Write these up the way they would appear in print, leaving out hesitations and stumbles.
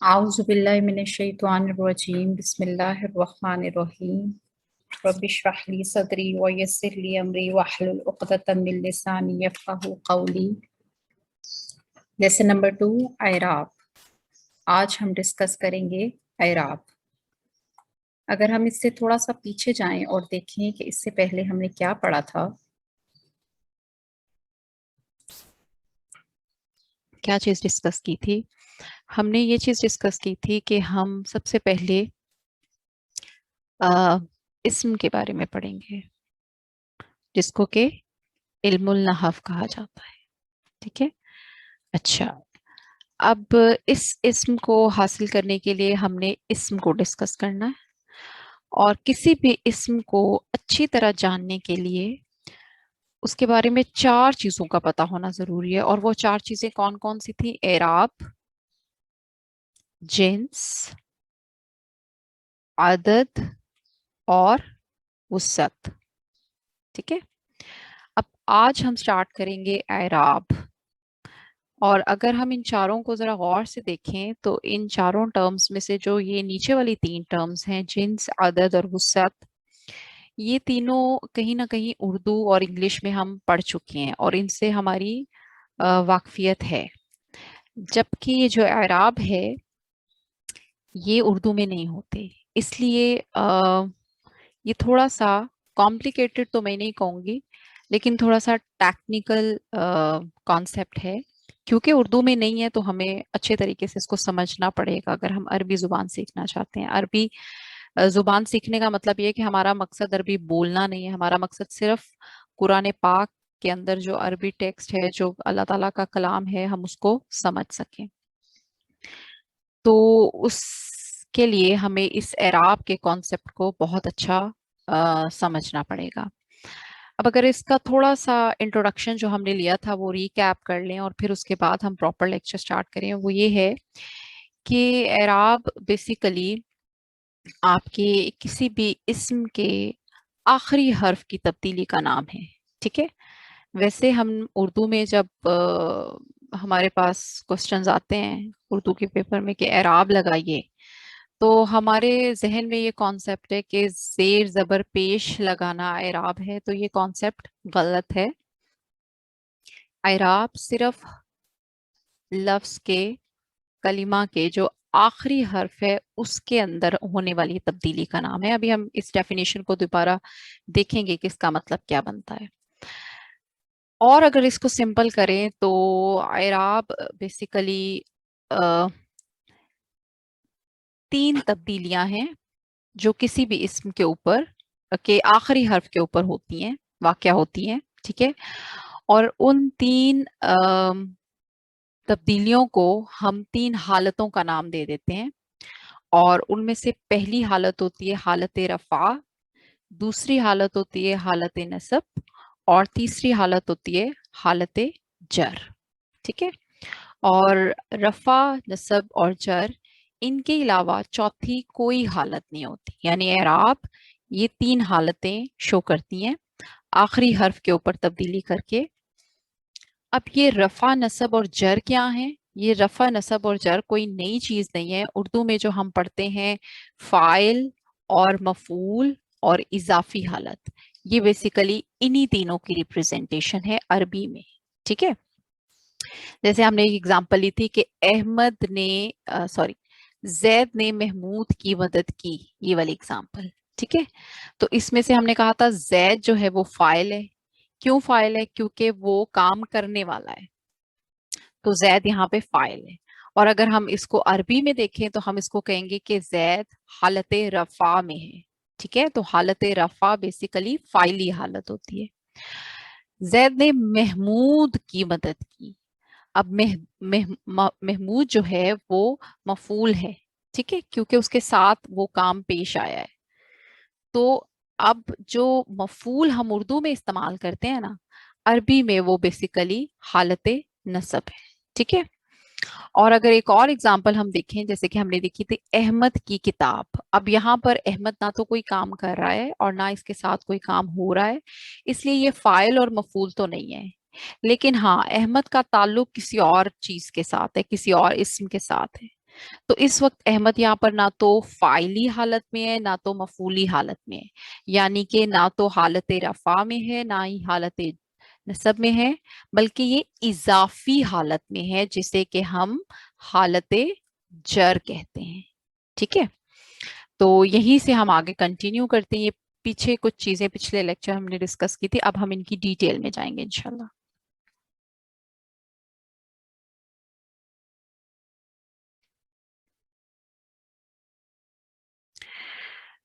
اعوذ باللہ من الشیطان الرجیم بسم اللہ الرحمن الرحیم رب اشرح لی صدری ویسر لی امری واحلل عقدۃ من لسانی یفقہوا قولی۔ لیسن نمبر 2، اعراب۔ آج ہم ڈسکس کریں گے اعراب۔ اگر ہم اس سے تھوڑا سا پیچھے جائیں اور دیکھیں کہ اس سے پہلے ہم نے کیا پڑھا تھا، کیا چیز ڈسکس کی تھی؟ ہم نے یہ چیز ڈسکس کی تھی کہ ہم سب سے پہلے اسم کے بارے میں پڑھیں گے، جس کو کہ علم النحو کہا جاتا ہے۔ ٹھیک ہے، اچھا، اب اس اسم کو حاصل کرنے کے لیے ہم نے اسم کو ڈسکس کرنا ہے، اور کسی بھی اسم کو اچھی طرح جاننے کے لیے اس کے بارے میں 4 چیزوں کا پتہ ہونا ضروری ہے۔ اور وہ 4 چیزیں کون کون سی تھی؟ اعراب، جنس، عدد اور وسعت۔ ٹھیک ہے، اب آج ہم سٹارٹ کریں گے اعراب، اور اگر ہم ان چاروں کو ذرا غور سے دیکھیں تو ان چاروں ٹرمز میں سے جو یہ نیچے والی 3 ٹرمز ہیں، جنس، عدد اور وسعت، یہ تینوں کہیں نہ کہیں اردو اور انگلش میں ہم پڑھ چکے ہیں اور ان سے ہماری واقفیت ہے، جبکہ یہ جو اعراب ہے یہ اردو میں نہیں ہوتے، اس لیے یہ تھوڑا سا کمپلیکیٹڈ تو میں نہیں کہوں گی، لیکن تھوڑا سا ٹیکنیکل کانسیپٹ ہے، کیونکہ اردو میں نہیں ہے تو ہمیں اچھے طریقے سے اس کو سمجھنا پڑے گا اگر ہم عربی زبان سیکھنا چاہتے ہیں۔ عربی زبان سیکھنے کا مطلب یہ ہے کہ ہمارا مقصد عربی بولنا نہیں ہے، ہمارا مقصد صرف قرآن پاک کے اندر جو عربی ٹیکسٹ ہے، جو اللہ تعالیٰ کا کلام ہے، ہم اس کو سمجھ سکیں۔ تو اس کے لیے ہمیں اس اعراب کے کانسیپٹ کو بہت اچھا سمجھنا پڑے گا۔ اب اگر اس کا تھوڑا سا انٹروڈکشن جو ہم نے لیا تھا وہ ریکیپ کر لیں اور پھر اس کے بعد ہم پراپر لیکچر سٹارٹ کریں، وہ یہ ہے کہ اعراب بیسیکلی آپ کے کسی بھی اسم کے آخری حرف کی تبدیلی کا نام ہے۔ ٹھیک ہے، ویسے ہم اردو میں جب ہمارے پاس کوسچنز آتے ہیں اردو کے پیپر میں کہ اعراب لگائیے، تو ہمارے ذہن میں یہ کانسیپٹ ہے کہ زیر زبر پیش لگانا اعراب ہے، تو یہ کانسیپٹ غلط ہے۔ اعراب صرف لفظ کے، کلمہ کے جو آخری حرف ہے اس کے اندر ہونے والی تبدیلی کا نام ہے۔ ابھی ہم اس ڈیفینیشن کو دوبارہ دیکھیں گے کہ اس کا مطلب کیا بنتا ہے، اور اگر اس کو سمپل کریں تو اعراب بیسیکلی 3 تبدیلیاں ہیں جو کسی بھی اسم کے اوپر کے آخری حرف کے اوپر ہوتی ہیں، واقع ہوتی ہیں۔ ٹھیک ہے، اور ان 3 تبدیلیوں کو ہم 3 حالتوں کا نام دے دیتے ہیں، اور ان میں سے پہلی حالت ہوتی ہے حالت رفع، دوسری حالت ہوتی ہے حالت نصب، اور تیسری حالت ہوتی ہے حالت جر۔ ٹھیک ہے، اور رفع، نصب اور جر، ان کے علاوہ چوتھی کوئی حالت نہیں ہوتی، یعنی اعراب یہ 3 حالتیں شو کرتی ہیں آخری حرف کے اوپر تبدیلی کر کے۔ اب یہ رفع، نصب اور جر کیا ہیں؟ یہ رفع، نصب اور جر کوئی نئی چیز نہیں ہے، اردو میں جو ہم پڑھتے ہیں فاعل اور مفعول اور اضافی حالت، یہ بیسیکلی انہی تینوں کی ریپریزنٹیشن ہے عربی میں۔ ٹھیک ہے، جیسے ہم نے ایک ایگزامپل لی تھی کہ زید نے محمود کی مدد کی، یہ والی ایگزامپل۔ ٹھیک ہے، تو اس میں سے ہم نے کہا تھا زید جو ہے وہ فاعل ہے۔ کیوں فاعل ہے؟ کیونکہ وہ کام کرنے والا ہے، تو زید یہاں پہ فاعل ہے۔ اور اگر ہم اس کو عربی میں دیکھیں تو ہم اس کو کہیں گے کہ زید حالت رفع میں ہے۔ ٹھیک ہے، تو حالت رفع بیسیکلی فاعلی حالت ہوتی ہے۔ زید نے محمود کی مدد کی، اب محمود جو ہے وہ مفعول ہے، ٹھیک ہے، کیونکہ اس کے ساتھ وہ کام پیش آیا ہے۔ تو اب جو مفعول ہم اردو میں استعمال کرتے ہیں نا، عربی میں وہ بیسیکلی حالت نصب ہے۔ ٹھیک ہے، اور اگر ایک اور اگزامپل ہم دیکھیں، جیسے کہ ہم نے دیکھی تھی احمد کی کتاب، اب یہاں پر احمد نہ تو کوئی کام کر رہا ہے اور نہ اس کے ساتھ کوئی کام ہو رہا ہے، اس لیے یہ فاعل اور مفعول تو نہیں ہے، لیکن ہاں احمد کا تعلق کسی اور چیز کے ساتھ ہے، کسی اور اسم کے ساتھ ہے۔ तो इस वक्त अहमद यहाँ पर ना तो फाइली हालत में है ना तो मफूली हालत में है, यानी कि ना तो हालत रफा में है ना ही हालत नसब में है, बल्कि ये इजाफी हालत में है जिसे कि हम हालत जर कहते हैं। ठीक है, तो यहीं से हम आगे कंटिन्यू करते हैं। ये पीछे कुछ चीजें पिछले लेक्चर हमने डिस्कस की थी, अब हम इनकी डिटेल में जाएंगे इंशाल्लाह।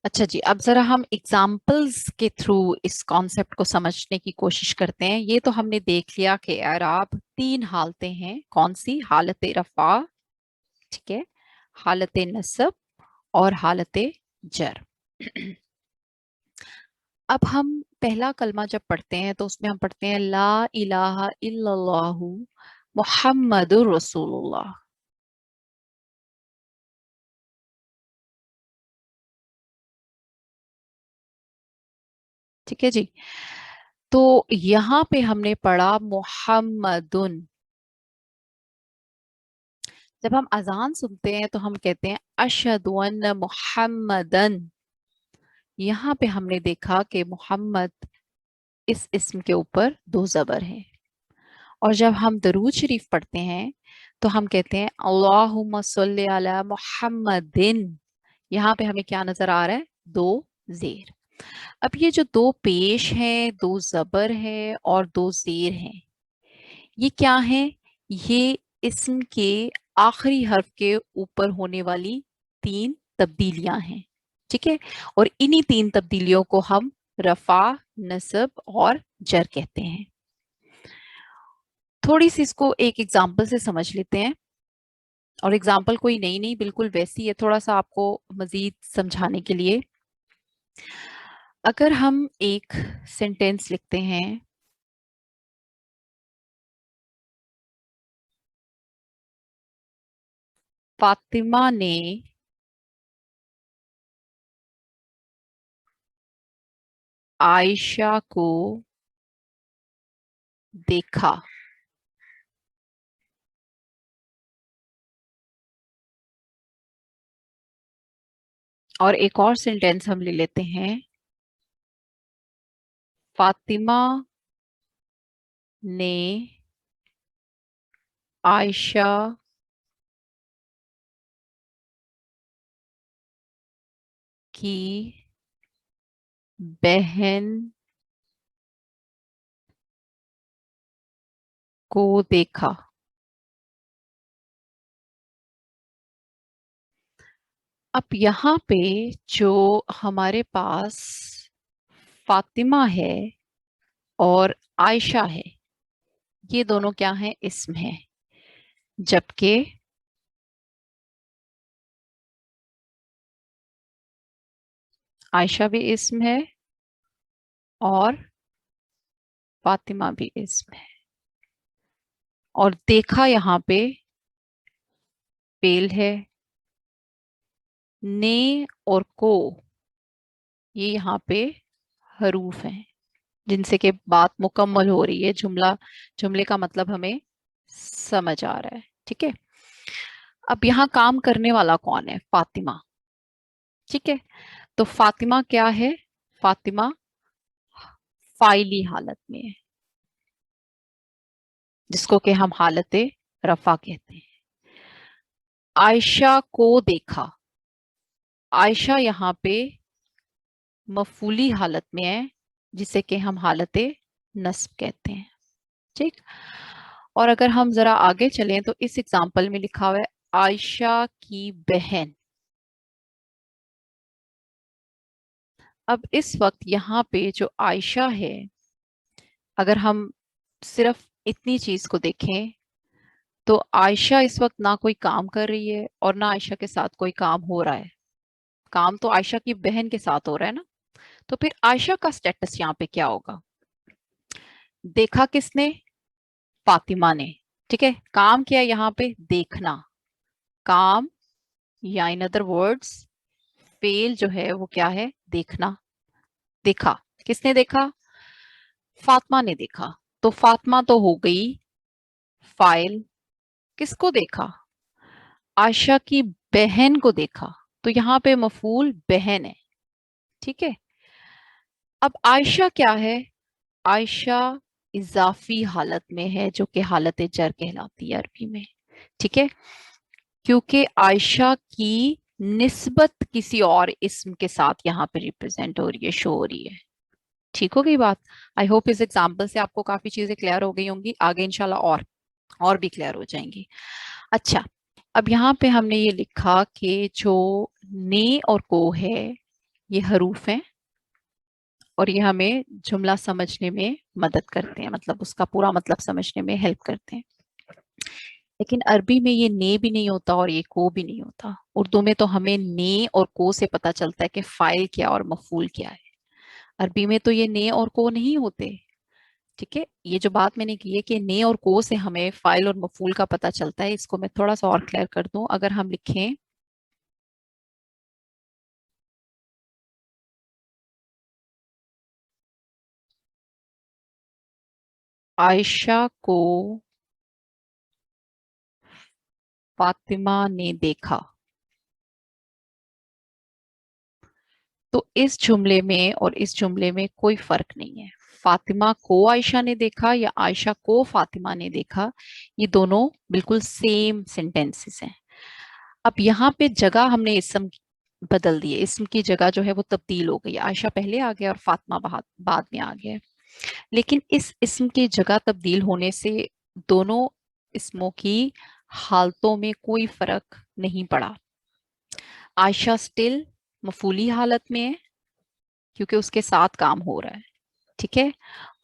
अच्छा जी, अब जरा हम एग्जाम्पल्स के थ्रू इस कॉन्सेप्ट को समझने की कोशिश करते हैं। ये तो हमने देख लिया कि अराब तीन हालतें हैं, कौन सी? हालत रफा, ठीक है, हालत नसब और हालत जर। अब हम पहला कलमा जब पढ़ते हैं तो उसमें हम पढ़ते हैं ला इलाहा इल्लल्लाहु मुहम्मदुर रसूलुल्लाह। ठीक है जी, तो यहाँ पे हमने पढ़ा मुहम्मदुन। जब हम अजान सुनते हैं तो हम कहते हैं अशहदु अन्न मुहम्मदन। यहाँ पे हमने देखा कि मोहम्मद इस इस्म के ऊपर दो जबर है। और जब हम दरूद शरीफ पढ़ते हैं तो हम कहते हैं अल्लाहुम्मा सल्ली अला मुहम्मदिन। यहाँ पे हमें क्या नजर आ रहा है? दो जेर। अब ये जो दो पेश हैं, दो जबर है और दो जेर हैं, ये क्या है? ये इस्म के आखिरी हर्फ के ऊपर होने वाली तीन तब्दीलियां हैं। ठीक है, और इन्हीं तीन तब्दीलियों को हम रफा, नसब और जर कहते हैं। थोड़ी सी इसको एक एग्जाम्पल से समझ लेते हैं, और एग्जाम्पल कोई नई नहीं, बिल्कुल वैसी है, थोड़ा सा आपको मजीद समझाने के लिए। अगर हम एक सेंटेंस लिखते हैं, फातिमा ने आयशा को देखा। और एक और सेंटेंस हम ले लेते हैं, फातिमा ने आयशा की बहन को देखा। अब यहाँ पे जो हमारे पास फातिमा है और आयशा है, ये दोनों क्या हैं? इस्म है, जबकि आयशा भी इस्म है और फातिमा भी इस्म है। और देखा यहाँ पे फेल है, ने और को ये यहाँ पे हरूफ हैं जिनसे कि बात मुकम्मल हो रही है, जुमले का मतलब हमें समझ आ रहा है। ठीक है, अब यहाँ काम करने वाला कौन है? फातिमा। ठीक है, तो फातिमा क्या है? फातिमा फाइली हालत में है, जिसको कि हम हालत रफा कहते हैं। आयशा को देखा, आयशा यहाँ पे मफूली हालत में है, जिसे कि हम हालत नस्ब कहते हैं। ठीक, और अगर हम जरा आगे चलें तो इस एग्जाम्पल में लिखा हुआ है आयशा की बहन। अब इस वक्त यहाँ पे जो आयशा है, अगर हम सिर्फ इतनी चीज को देखें तो आयशा इस वक्त ना कोई काम कर रही है और ना आयशा के साथ कोई काम हो रहा है। काम तो आयशा की बहन के साथ हो रहा है ना, तो फिर आयशा का स्टेटस यहाँ पे क्या होगा? देखा किसने? फातिमा ने। ठीक है, काम किया यहाँ पे? देखना। काम या इन अदर वर्ड्स फेल जो है वो क्या है? देखना। देखा, किसने देखा? फातिमा ने देखा। तो फातिमा तो हो गई फाइल। किसको देखा? आयशा की बहन को देखा, तो यहाँ पे मफूल बहन है, ठीक है। अब आयशा क्या है? आयशा इजाफी हालत में है, जो कि हालत जर कहलाती है अरबी में, ठीक है, क्योंकि आयशा की निस्बत किसी और इस्म के साथ यहाँ पे रिप्रेजेंट हो रही है, शो हो रही है। ठीक हो गई बात? आई होप इस एग्जाम्पल से आपको काफी चीजें क्लियर हो गई होंगी, आगे इंशाल्लाह और भी क्लियर हो जाएंगी। अच्छा, अब यहाँ पे हमने ये लिखा कि जो ने और को है ये हरूफ हैं, और ये हमें जुमला समझने में मदद करते हैं, मतलब उसका पूरा मतलब समझने में हेल्प करते हैं। लेकिन अरबी में ये ने भी नहीं होता और ये को भी नहीं होता। उर्दू में तो हमें ने और को से पता चलता है कि फाइल क्या और मफूल क्या है। अरबी में तो ये ने और को नहीं होते, ठीक है। ये जो बात मैंने की है कि ने और को से हमें फाइल और मफूल का पता चलता है, इसको मैं थोड़ा सा और क्लियर कर दूं। अगर हम लिखें आयशा को फातिमा ने देखा, तो इस जुमले में और इस जुमले में कोई फर्क नहीं है। फातिमा को आयशा ने देखा या आयशा को फातिमा ने देखा, ये दोनों बिल्कुल सेम सेंटेंसेस हैं। अब यहाँ पे जगह हमने इसम बदल दी है, इसम की जगह जो है वो तब्दील हो गई। आयशा पहले आ गया और फातिमा बाद में आ गया। लेकिन इस इसम की जगह तब्दील होने से दोनों इसमों की हालतों में कोई फर्क नहीं पड़ा। आयशा स्टिल मफूली हालत में है, क्योंकि उसके साथ काम हो रहा है, ठीक है।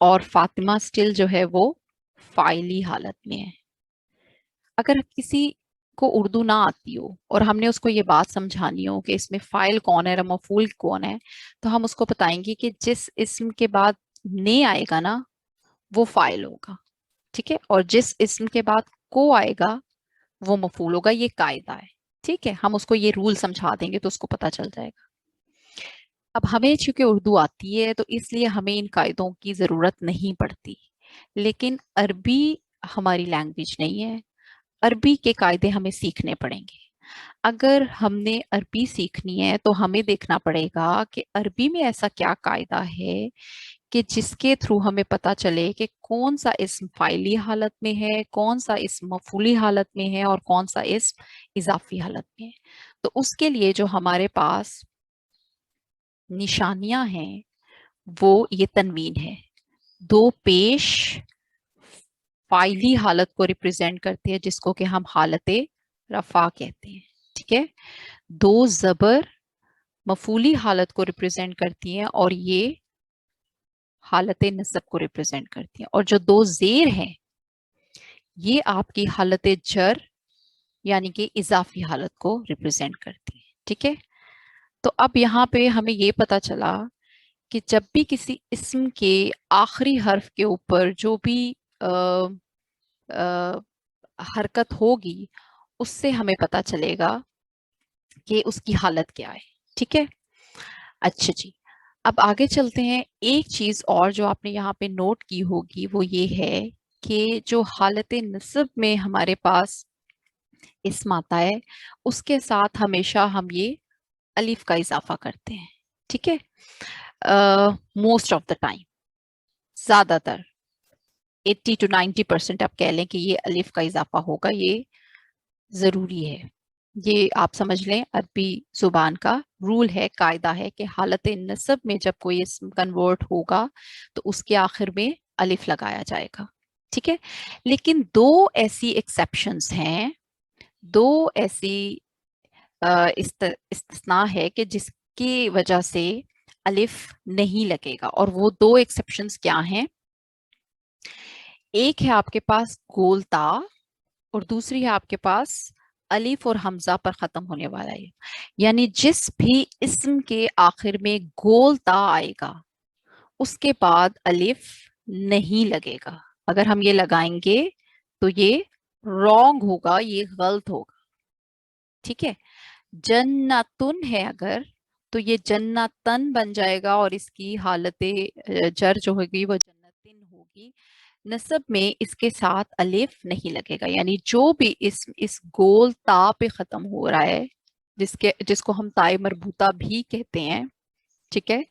और फातिमा स्टिल जो है वो फाइली हालत में है। अगर किसी को उर्दू ना आती हो और हमने उसको ये बात समझानी हो कि इसमें फाइल कौन है और मफूल कौन है, तो हम उसको बताएंगे कि जिस इसम के बाद ने आएगा ना, वो फाइल होगा, ठीक है, और जिस इसम के बाद को आएगा वो मफूल होगा। ये कायदा है, ठीक है। हम उसको ये रूल समझा देंगे तो उसको पता चल जाएगा। अब हमें चूंकि उर्दू आती है तो इसलिए हमें इन कायदों की जरूरत नहीं पड़ती, लेकिन अरबी हमारी लैंग्वेज नहीं है, अरबी के कायदे हमें सीखने पड़ेंगे। अगर हमने अरबी सीखनी है तो हमें देखना पड़ेगा कि अरबी में ऐसा क्या कायदा है कि जिसके थ्रू हमें पता चले कि कौन सा इस्म फाइली हालत में है, कौन सा इस्म मफूली हालत में है और कौन सा इस्म इजाफी हालत में है। तो उसके लिए जो हमारे पास निशानियां हैं वो ये तनवीन है। दो पेश फाइली हालत को रिप्रेजेंट करती है, जिसको कि हम हालत रफा कहते हैं, ठीक है। दो जबर मफूली हालत को रिप्रेजेंट करती हैं और ये हालत नसब को रिप्रेजेंट करती हैं। और जो दो जेर हैं ये आपकी हालत जर यानी कि इजाफी हालत को रिप्रेजेंट करती है, ठीक है। तो अब यहाँ पे हमें ये पता चला कि जब भी किसी इस्म के आखिरी हर्फ के ऊपर जो भी आ, आ, हरकत होगी उससे हमें पता चलेगा कि उसकी हालत क्या है, ठीक है। अच्छा जी, अब आगे चलते हैं। एक चीज और जो आपने यहाँ पे नोट की होगी वो ये है कि जो हालत नस्ब में हमारे पास इस्म आता है उसके साथ हमेशा हम ये अलिफ का इजाफा करते हैं, ठीक है। मोस्ट ऑफ द टाइम, ज्यादातर 80 to 90% आप कह लें कि ये अलिफ का इजाफा होगा, ये जरूरी है। ये आप समझ लें, अरबी जुबान का रूल है, कायदा है कि हालत नसब में जब कोई इसम कन्वर्ट होगा तो उसके आखिर में अलिफ लगाया जाएगा, ठीक है। लेकिन दो ऐसी एक्सेप्शंस हैं, दो ऐसी इस्तिस्ना है कि जिसकी वजह से अलिफ नहीं लगेगा। और वो दो एक्सेप्शंस क्या हैं? एक है आपके पास गोलता और दूसरी है आपके पास अलिफ और हमजा पर खत्म होने वाला है। यानी जिस भी इस्म के आखिर में गोलता आएगा उसके बाद अलिफ नहीं लगेगा। अगर हम ये लगाएंगे तो ये रॉन्ग होगा, ये गलत होगा, ठीक है। जन्नतुन है अगर, तो ये जन्नतन बन जाएगा और इसकी हालत जर जो होगी वो जन्नतिन होगी। नसब में इसके साथ अलिफ नहीं लगेगा, यानी जो भी इस गोल ता पे खत्म हो रहा है, जिसको हम ताए मरबूता भी कहते हैं, ठीक है,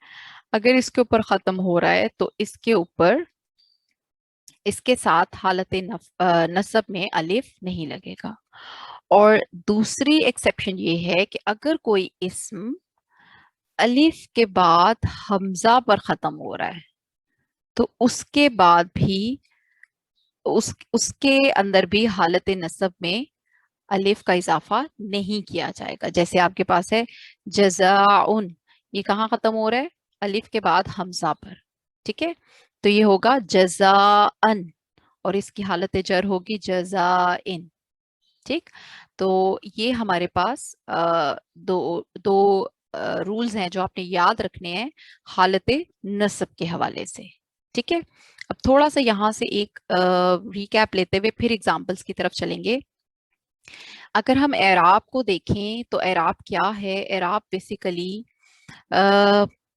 अगर इसके ऊपर खत्म हो रहा है तो इसके ऊपर इसके साथ हालत नसब में अलिफ नहीं लगेगा। और दूसरी एक्सेप्शन ये है कि अगर कोई इस्म अलिफ के बाद हमजा पर खत्म हो रहा है तो उसके बाद भी उसके अंदर भी हालत नसब में अलिफ का इजाफा नहीं किया जाएगा। जैसे आपके पास है जज़ाउन, ये कहाँ खत्म हो रहा है? अलिफ के बाद हमजा पर, ठीक है, तो ये होगा जज़ाअन और इसकी हालत जर होगी जज़ाइन, ठीक। तो ये हमारे पास दो दो रूल्स हैं जो आपने याद रखने हैं हालत नस्ब के हवाले से, ठीक है। अब थोड़ा सा यहाँ से एक रिकैप लेते हुए फिर एग्जाम्पल्स की तरफ चलेंगे। अगर हम एराब को देखें तो एराब क्या है? एराब बेसिकली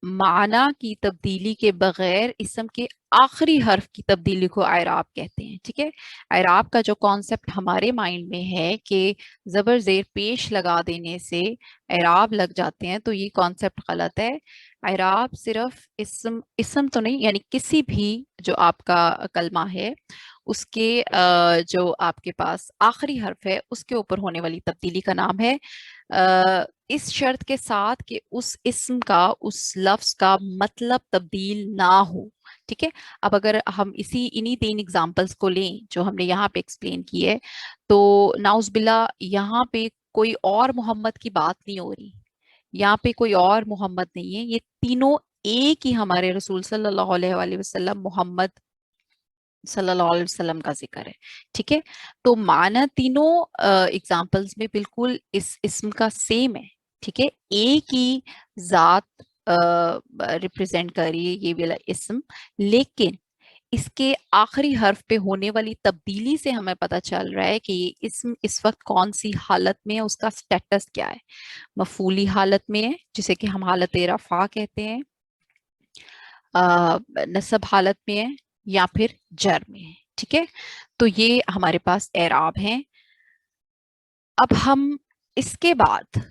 माना की तब्दीली के बगैर इसम के आखिरी हर्फ की तब्दीली को एराब कहते हैं, ठीक है। एराब का जो कॉन्सेप्ट हमारे माइंड में है कि ज़बर ज़ेर पेश लगा देने से एराब लग जाते हैं, तो ये कॉन्सेप्ट गलत है। एराब सिर्फ इसम तो नहीं, यानी किसी भी जो आपका कलमा है उसके जो आपके पास आखिरी हर्फ है उसके ऊपर होने वाली तब्दीली का नाम है, इस शर्त के साथ कि उस इस्म का, उस लफ्ज का मतलब तब्दील ना हो, ठीक है। अब अगर हम इन्हीं 3 एग्जांपल्स को लें जो हमने यहाँ पे एक्सप्लेन की है, तो नाउज़बिल्ला यहाँ पे कोई और मोहम्मद की बात नहीं हो रही, यहाँ पे कोई और मोहम्मद नहीं है, ये तीनों एक ही हमारे रसूल सल्लल्लाहु अलैहि वसल्लम मोहम्मद सल्लल्लाहु अलैहि वसल्लम का जिक्र है, ठीक है। तो माना तीनों एग्जाम्पल्स में बिल्कुल इस इस्म का सेम है, ठीक है, एक ही जात रिप्रेजेंट कर रही है ये वाला इस्म, लेकिन इसके आखिरी हर्फ पे होने वाली तब्दीली से हमें पता चल रहा है कि ये इस्म इस वक्त कौन सी हालत में है, उसका स्टेटस क्या है। मफूली हालत में है जिसे कि हम हालत रफा कहते हैं, नसब हालत में है, या फिर जर में है, ठीक है। तो ये हमारे पास एराब हैं। अब हम इसके बाद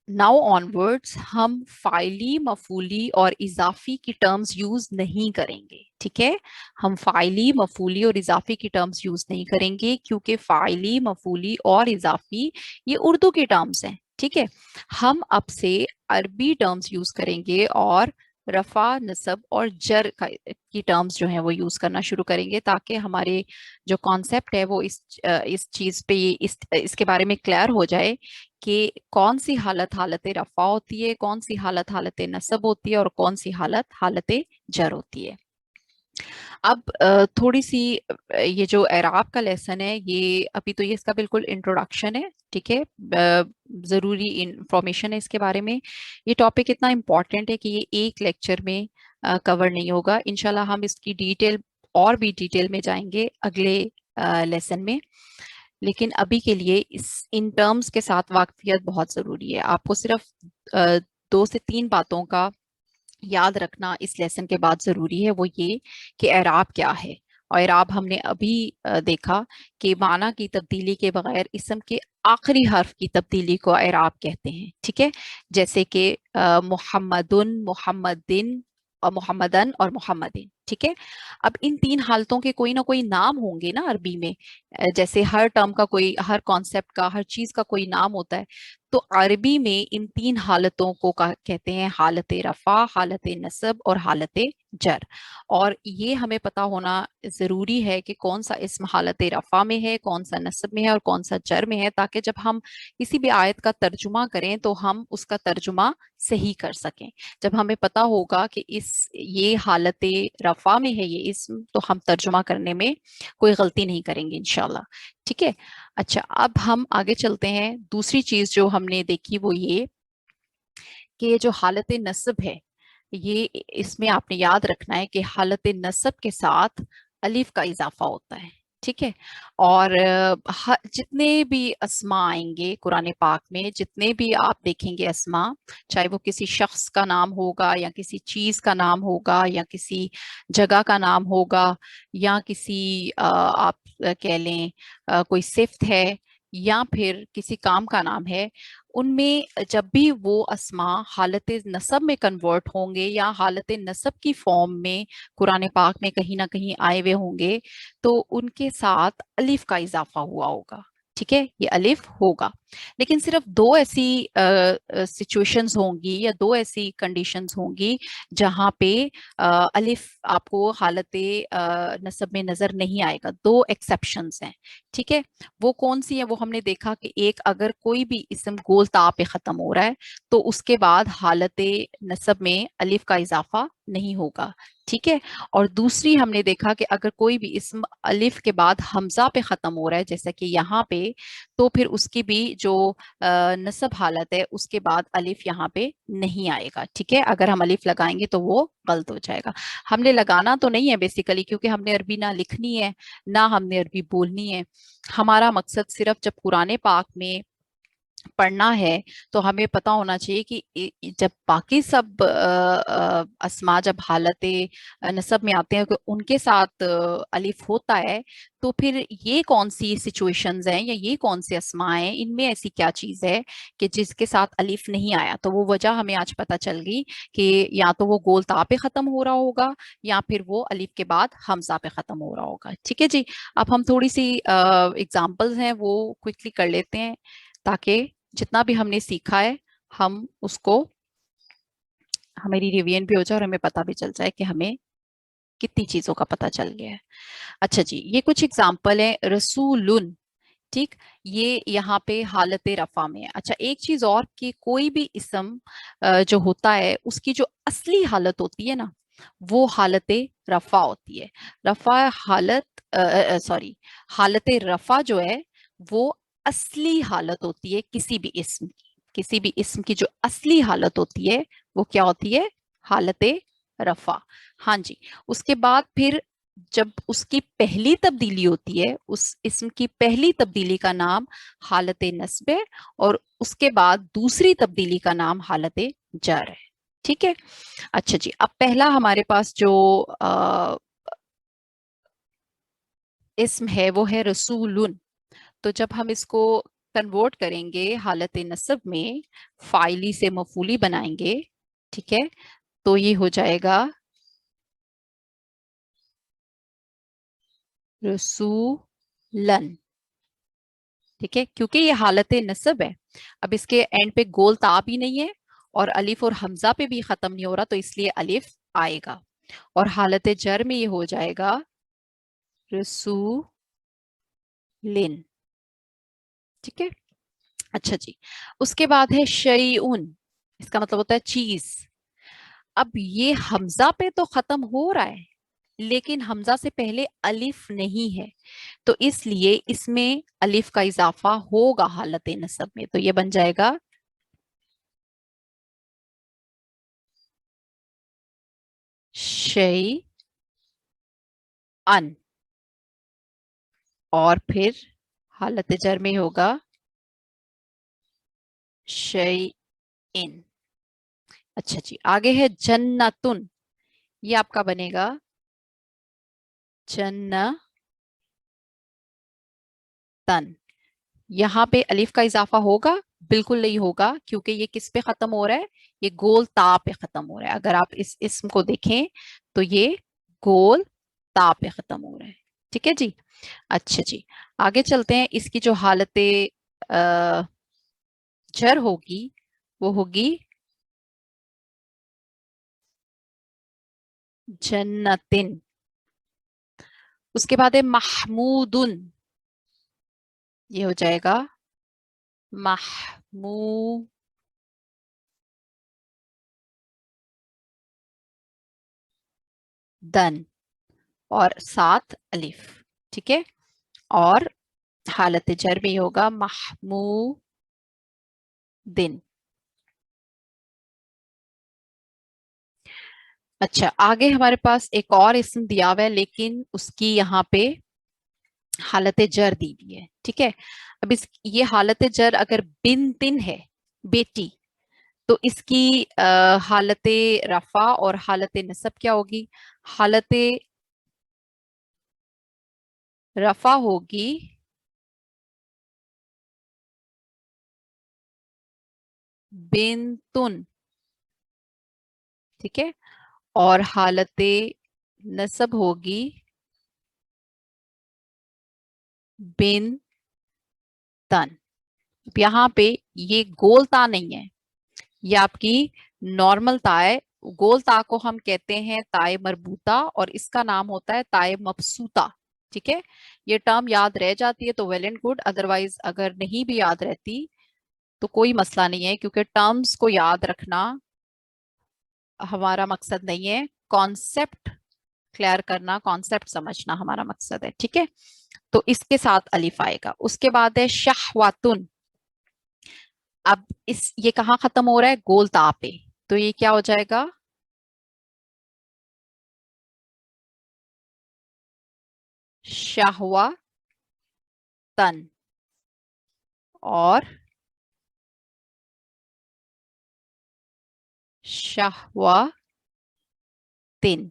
नाउ ऑनवर्ड्स हम फाइली, मफूली और इजाफी की टर्म्स यूज नहीं करेंगे, ठीक है। हम फाइली, मफूली और इजाफी की टर्म्स यूज नहीं करेंगे क्योंकि फाइली, मफूली और इजाफी ये उर्दू के टर्म्स हैं, ठीक है। हम अब से अरबी टर्म्स यूज करेंगे और रफा, नसब और जर की टर्म्स जो हैं वो यूज करना शुरू करेंगे, ताकि हमारे जो कॉन्सेप्ट है वो इस चीज पे इसके बारे में क्लियर हो जाए कि कौन सी हालत हालत रफा होती है, कौन सी हालत हालत नसब होती है और कौन सी हालत हालत जर होती है। अब थोड़ी सी ये जो एराब का लेसन है ये अभी तो ये इसका बिल्कुल इंट्रोडक्शन है, ठीक है, ज़रूरी इंफॉर्मेशन है इसके बारे में। ये टॉपिक इतना इम्पॉर्टेंट है कि ये एक लेक्चर में कवर नहीं होगा। इंशाल्लाह हम इसकी डिटेल और भी डिटेल में जाएंगे अगले लेसन में, लेकिन अभी के लिए इन टर्म्स के साथ वाकफियत बहुत ज़रूरी है। आपको सिर्फ 2 से 3 बातों का याद रखना इस लेसन के बाद जरूरी है, वो ये कि एराब क्या है। और एराब हमने अभी देखा कि माना की तब्दीली के बगैर इसम के आखिरी हर्फ की तब्दीली को एराब कहते हैं, ठीक है। जैसे कि मुहम्मदुन, मुहम्मदिन और मुहम्मदन और मुहम्मदिन, ठीक है। अब इन 3 हालतों के कोई ना कोई नाम होंगे ना अरबी में, जैसे हर टर्म का कोई, हर कॉन्सेप्ट का, हर चीज का कोई नाम होता है, तो अरबी में इन 3 हालतों को कहते हैं हालत रफा, हालत नसब और हालत जर। और ये हमें पता होना ज़रूरी है कि कौन सा इस्म हालत रफा में है, कौन सा नसब में है और कौन सा जर में है, ताकि जब हम किसी भी आयत का तर्जुमा करें तो हम उसका तर्जुमा सही कर सकें। जब हमें पता होगा कि ये हालत रफा में है ये इस्म, तो हम तर्जुमा करने में कोई गलती नहीं करेंगे इंशाल्लाह, ठीक है। अच्छा, अब हम आगे चलते हैं। दूसरी चीज जो हमने देखी वो ये कि जो हालत नस्ब है, ये इसमें आपने याद रखना है कि हालत नस्ब के साथ अलिफ का इजाफा होता है, ٹھیک ہے. اور جتنے بھی اسما آئیں گے قرآن پاک میں، جتنے بھی آپ دیکھیں گے اسما، چاہے وہ کسی شخص کا نام ہوگا یا کسی چیز کا نام ہوگا یا کسی جگہ کا نام ہوگا یا کسی آپ کہہ لیں کوئی صفت ہے یا پھر کسی کام کا نام ہے، ان میں جب بھی وہ اسما حالت نصب میں کنورٹ ہوں گے یا حالت نصب کی فارم میں قرآن پاک میں کہیں نہ کہیں آئے ہوئے ہوں گے، تو ان کے ساتھ الف کا اضافہ ہوا ہوگا. ٹھیک ہے، یہ الف ہوگا. لیکن صرف دو ایسی سچویشنز ہوں گی یا دو ایسی کنڈیشنز ہوں گی جہاں پہ الف آپ کو حالت نصب میں نظر نہیں آئے گا. دو ایکسیپشنز ہیں. ٹھیک ہے، وہ کون سی ہیں؟ وہ ہم نے دیکھا کہ ایک، اگر کوئی بھی اسم گول تا پہ ختم ہو رہا ہے تو اس کے بعد حالت نصب میں الف کا اضافہ نہیں ہوگا. ٹھیک ہے، اور دوسری ہم نے دیکھا کہ اگر کوئی بھی اسم الف کے بعد حمزہ پہ ختم ہو رہا ہے جیسا کہ یہاں پہ، تو پھر اس کی بھی جو نصب حالت ہے اس کے بعد الف یہاں پہ نہیں آئے گا. ٹھیک ہے، اگر ہم الف لگائیں گے تو وہ غلط ہو جائے گا. ہم نے لگانا تو نہیں ہے بیسیکلی، کیونکہ ہم نے عربی نہ لکھنی ہے نہ ہم نے عربی بولنی ہے. ہمارا مقصد صرف جب قرآن پاک میں پڑھنا ہے تو ہمیں پتا ہونا چاہیے کہ جب باقی سب اسما جب حالت نصب میں آتے ہیں کہ ان کے ساتھ الف ہوتا ہے، تو پھر یہ کون سی سچویشنز ہیں یا یہ کون سے اسما ہیں، ان میں ایسی کیا چیز ہے کہ جس کے ساتھ الف نہیں آیا. تو وہ وجہ ہمیں آج پتا چل گئی کہ یا تو وہ گول تا پہ ختم ہو رہا ہوگا یا پھر وہ الف کے بعد حمزہ پہ ختم ہو رہا ہوگا. ٹھیک ہے جی، اب ہم تھوڑی سی اگزامپلز ہیں وہ کوئکلی کر لیتے ہیں تاکہ جتنا بھی ہم نے سیکھا ہے ہم اس کو ہماری ریویژن بھی ہو جائے اور ہمیں پتہ بھی چل جائے کہ ہمیں کتنی چیزوں کا پتہ چل گیا ہے. اچھا جی، یہ کچھ اگزامپل ہیں. رسولن، ٹھیک، یہ یہاں پہ حالت رفع میں ہے. اچھا ایک چیز اور کہ کوئی بھی اسم جو ہوتا ہے اس کی جو اصلی حالت ہوتی ہے نا، وہ حالت رفع ہوتی ہے. رفع حالت حالت رفع جو ہے وہ اصلی حالت ہوتی ہے کسی بھی اسم کی. کسی بھی اسم کی جو اصلی حالت ہوتی ہے وہ کیا ہوتی ہے؟ حالت رفع. ہاں جی، اس کے بعد پھر جب اس کی پہلی تبدیلی ہوتی ہے، اس اسم کی پہلی تبدیلی کا نام حالت نصب ہے اور اس کے بعد دوسری تبدیلی کا نام حالت جر ہے. ٹھیک ہے، اچھا جی، اب پہلا ہمارے پاس جو اسم ہے وہ ہے رسولن. تو جب ہم اس کو کنورٹ کریں گے حالت نصب میں، فاعلی سے مفعولی بنائیں گے، ٹھیک ہے، تو یہ ہو جائے گا رسولن. ٹھیک ہے، کیونکہ یہ حالت نصب ہے. اب اس کے اینڈ پہ گول تا بھی نہیں ہے اور الف اور حمزہ پہ بھی ختم نہیں ہو رہا، تو اس لیے الف آئے گا. اور حالت جر میں یہ ہو جائے گا رسولن. ٹھیک ہے، اچھا جی، اس کے بعد ہے شیئن. اس کا مطلب ہوتا ہے چیز. اب یہ حمزہ پہ تو ختم ہو رہا ہے لیکن حمزہ سے پہلے الف نہیں ہے، تو اس لیے اس میں الف کا اضافہ ہوگا حالت نصب میں. تو یہ بن جائے گا شیئن. اور پھر حالت جر میں ہوگا شیئن. اچھا جی، آگے ہے جنتن. یہ آپ کا بنے گا جنتن. یہاں پہ الف کا اضافہ ہوگا؟ بالکل نہیں ہوگا، کیونکہ یہ کس پہ ختم ہو رہا ہے؟ یہ گول تا پہ ختم ہو رہا ہے. اگر آپ اس اسم کو دیکھیں تو یہ گول تا پہ ختم ہو رہا ہے. ٹھیک ہے جی، اچھا جی، آگے چلتے ہیں. اس کی جو حالت جر ہوگی وہ ہوگی جنتن. اس کے بعد ہے محمودن. یہ ہو جائے گا محمودن اور ساتھ الف. ٹھیک ہے، اور حالت جر میں ہوگا محمودن. اچھا، آگے ہمارے پاس ایک اور اسم دیا ہوا ہے لیکن اس کی یہاں پہ हालत जर दी हुई है, ठीक है। अब ये हालत जर अगर बिन है, बेटी, तो इसकी हालत रफा और हालत नसब क्या होगी? हालत रफा होगी बिन, ठीक है, और हालत नसब होगी बिन तन। यहाँ पे ये गोल ता नहीं है, ये आपकी नॉर्मल ता है। गोल ता को हम कहते हैं ताए मरबूता और इसका नाम होता है ताए मबसूता, ठीक है। ये टर्म याद रह जाती है तो वेल एंड गुड, अदरवाइज अगर नहीं भी याद रहती तो कोई मसला नहीं है, क्योंकि टर्म्स को याद रखना हमारा मकसद नहीं है, कॉन्सेप्ट क्लियर करना, कॉन्सेप्ट समझना हमारा मकसद है, ठीक है। तो इसके साथ अलिफ आएगा। उसके बाद है शहवातुन। अब ये कहाँ खत्म हो रहा है? गोल ता पे, तो ये क्या हो जाएगा? शाहवा तन और शाहवा तिन।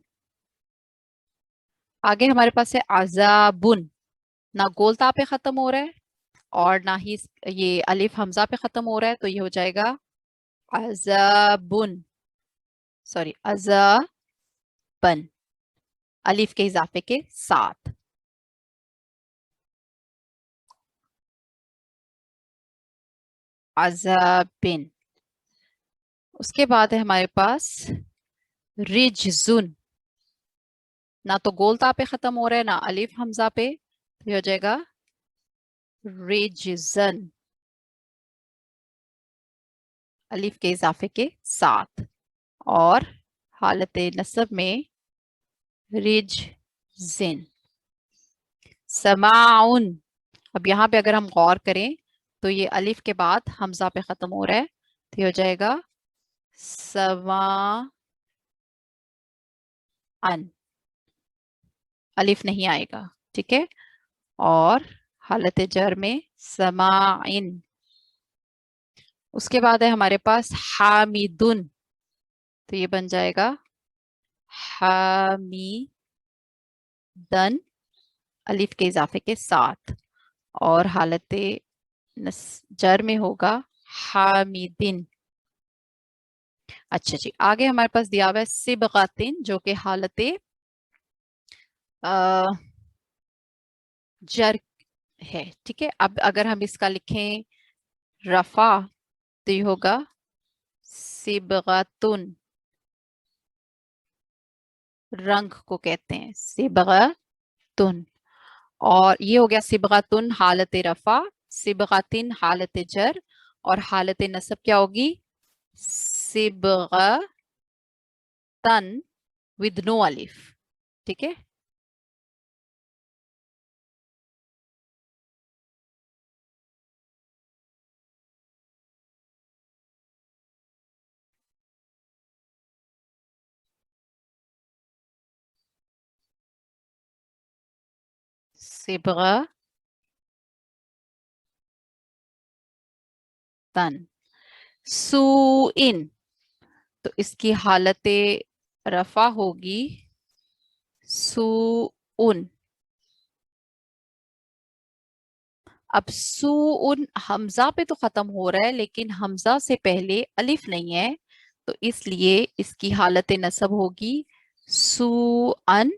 आगे हमारे पास है अजाबुन। ना गोल ता पे खत्म हो रहा है और ना ही ये अलिफ हमजा पे खत्म हो रहा है, तो ये हो जाएगा अजाबुन, सॉरी अजाबन, अलिफ के इजाफे के साथ। अजाबिन। उसके बाद है हमारे पास रिजजुन। ना तो गोल ता पे खत्म हो रहा है ना अलिफ हमजा पे, तो ये हो जाएगा रिजजन, अलिफ के इजाफे के साथ, और हालत नस्ब में रिजजिन। समाउन। अब यहाँ पे अगर हम गौर करें तो ये अलिफ के बाद हमजा पे खत्म हो रहा है, तो ये हो जाएगा सवा अन, अलिफ नहीं आएगा, ठीक है। और हालत जर में समाइन। उसके बाद है हमारे पास हामिदुन, तो ये बन जाएगा हामिदन, अलिफ के इजाफे के साथ, और हालत जर में होगा हामिदिन। अच्छा जी, आगे हमारे पास दिया हुआ है सिबगातिन, जो कि हालत जर है, ठीक है। अब अगर हम इसका लिखें रफा, तो ये होगा सिबगातुन, रंग को कहते हैं सिबगातुन। और ये हो गया सिबगातुन हालत रफा, सिबगातिन हालत जर, और हालत नसब क्या होगी? सिबगातन विद नो अलिफ, ठीक है। सिबगातन। सुइन, तो इसकी हालत रफा होगी सुउन। अब सुउन हमजा पे तो खत्म हो रहा है, लेकिन हमजा से पहले अलिफ नहीं है, तो इसलिए इसकी हालत नसब होगी सुअन,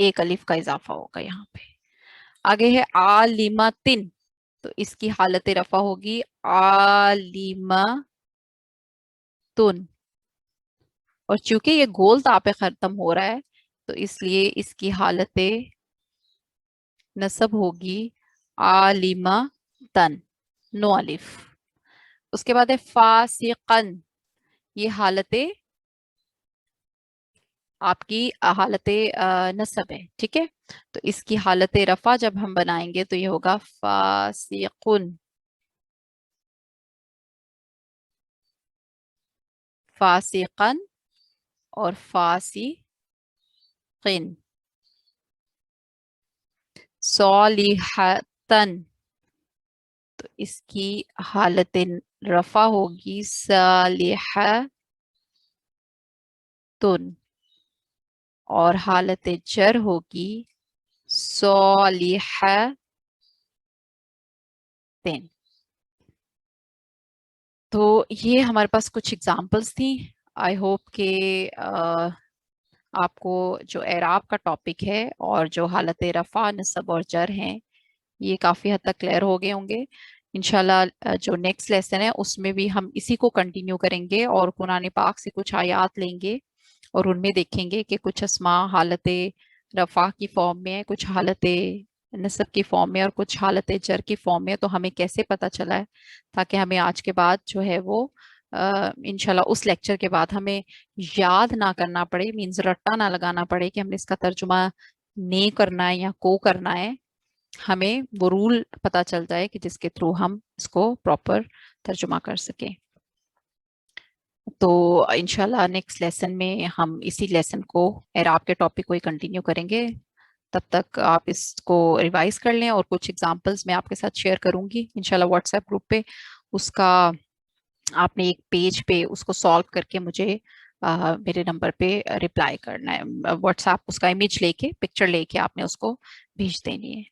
एक अलिफ का इजाफा होगा यहाँ पे। आगे है आलिमतिन, तो इसकी हालत रफा होगी आलिमतुन, और चूंकि ये गोल ता पे खत्म हो रहा है, तो इसलिए इसकी हालत नसब होगी आलिमा तन, नो अलिफ। उसके बाद है फासिकन, ये हालत आपकी हालत नसब है, ठीक है। तो इसकी हालत रफा जब हम बनाएंगे तो ये होगा फासिकुन, फासिकन और फासिकिन। सालिहतन, तो इसकी हालत रफा होगी सालिहतुन, और हालत जर होगी सालिहतिन। तो ये हमारे पास कुछ एग्जांपल्स थी। आई होप कि आपको जो एराब का टॉपिक है और जो हालत रफा, नसब और जर हैं, ये काफ़ी हद तक क्लियर हो गए होंगे। इंशाल्लाह जो नेक्स्ट लेसन है उसमें भी हम इसी को कंटिन्यू करेंगे और कुरान पाक से कुछ आयात लेंगे और उनमें देखेंगे कि कुछ अस्मा हालत रफा की फॉर्म में है, कुछ हालत नसब की फॉर्म में और कुछ हालत जर की फॉर्म में, तो हमें कैसे पता चला है, ताकि हमें आज के बाद जो है वो इंशाल्लाह उस लेक्चर के बाद हमें याद ना करना पड़े, मीन्स रट्टा ना लगाना पड़े कि हमने इसका तर्जुमा ने करना है या को करना है। हमें वो रूल पता चल जाए कि जिसके थ्रू हम इसको प्रॉपर तर्जुमा कर सकें। तो इंशाल्लाह नेक्स्ट लेसन में हम इसी लेसन को, एराब के टॉपिक को ही कंटिन्यू करेंगे। तब तक आप इसको रिवाइज कर लें और कुछ एग्जांपल्स मैं आपके साथ शेयर करूंगी इंशाल्लाह व्हाट्सएप ग्रुप पे। उसका आपने एक पेज पे उसको सॉल्व करके मुझे मेरे नंबर पे रिप्लाई करना है। व्हाट्सएप उसका इमेज लेके, पिक्चर लेके आपने उसको भेज देनी है।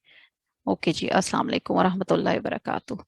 ओके जी, अस्सलाम वालेकुम व रहमतुल्लाहि व बरकातुहू।